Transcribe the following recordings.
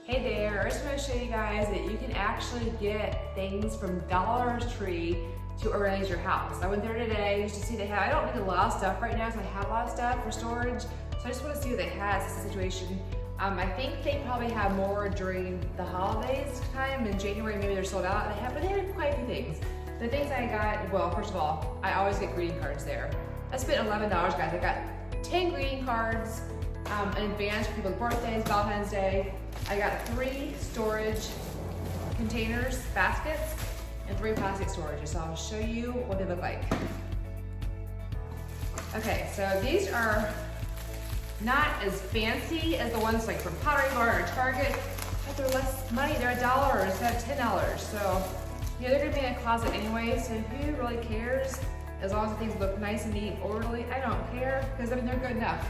Hey there, I just want to show you guys that you can actually get things from Dollar Tree to organize your house. I went there today just to see they have, I don't need a lot of stuff right now, so I have a lot of stuff for storage. So I just want to see what they have. This is the situation. I think they probably have more during the holidays time. In January, maybe they're sold out. But they have quite a few things. The things I got, well, first of all, I always get greeting cards there. I spent $11, guys. I got 10 greeting cards in advance for people's birthdays, Valentine's Day. I got 3 storage containers, baskets, and 3 plastic storages. So I'll show you what they look like. Okay, so these are not as fancy as the ones like from Pottery Barn or Target, but they're less money. They're $1 instead of $10. So yeah, they're gonna be in a closet anyway, so who really cares? As long as the things look nice and neat and orderly, I don't care, because I mean, they're good enough.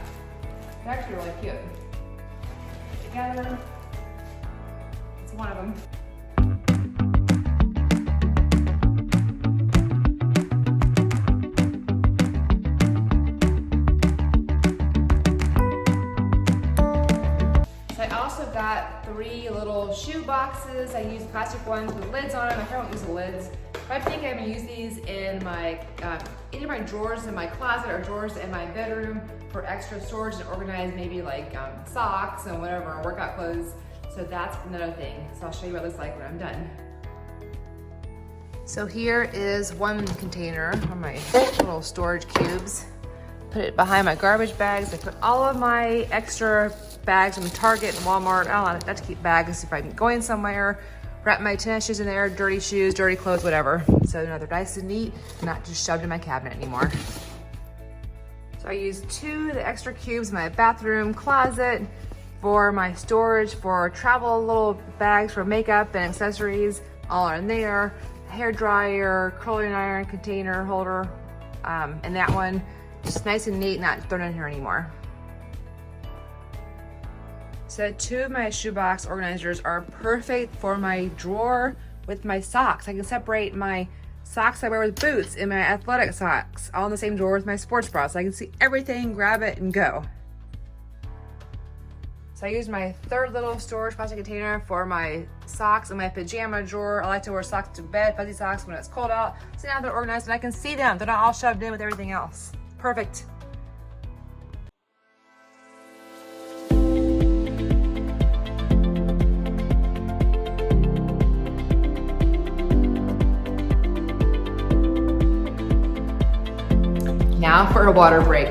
They're actually really cute. Together, it's one of them. So I also got 3 little shoe boxes. I use plastic ones with lids on them. I don't use the lids. But I think I'm gonna use these in my, either my drawers in my closet or drawers in my bedroom for extra storage and organize maybe like socks and whatever, workout clothes. So that's another thing. So I'll show you what it looks like when I'm done. So here is one container of my little storage cubes. Put it behind my garbage bags. I put all of my extra bags from Target and Walmart. I don't like to keep bags if I'm going somewhere. Wrap my tennis shoes in there, dirty shoes, dirty clothes, whatever. So they're nice and neat, not just shoved in my cabinet anymore. So I use 2 of the extra cubes in my bathroom closet for my storage for travel little bags for makeup and accessories. All are in there. Hair dryer, curling iron container holder, and that one just nice and neat, not thrown in here anymore. So 2 of my shoebox organizers are perfect for my drawer with my socks. I can separate my socks I wear with boots and my athletic socks all in the same drawer with my sports bra, so I can see everything, grab it, and go. So I use my 3rd little storage plastic container for my socks and my pajama drawer. I like to wear socks to bed, fuzzy socks when it's cold out. So now they're organized and I can see them. They're not all shoved in with everything else. Perfect. Now for a water break.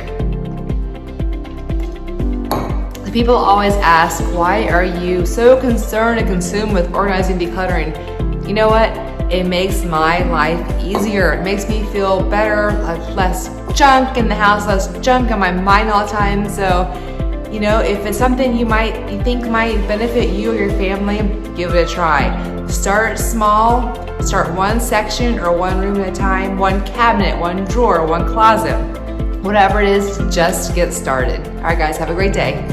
People always ask, why are you so concerned and consumed with organizing, decluttering? You know what? It makes my life easier. It makes me feel better, less junk in the house, less junk on my mind all the time. So, you know, if it's something you think might benefit you or your family, give it a try. Start small. Start one section or one room at a time, one cabinet, one drawer, one closet. Whatever it is, just get started. All right, guys, have a great day.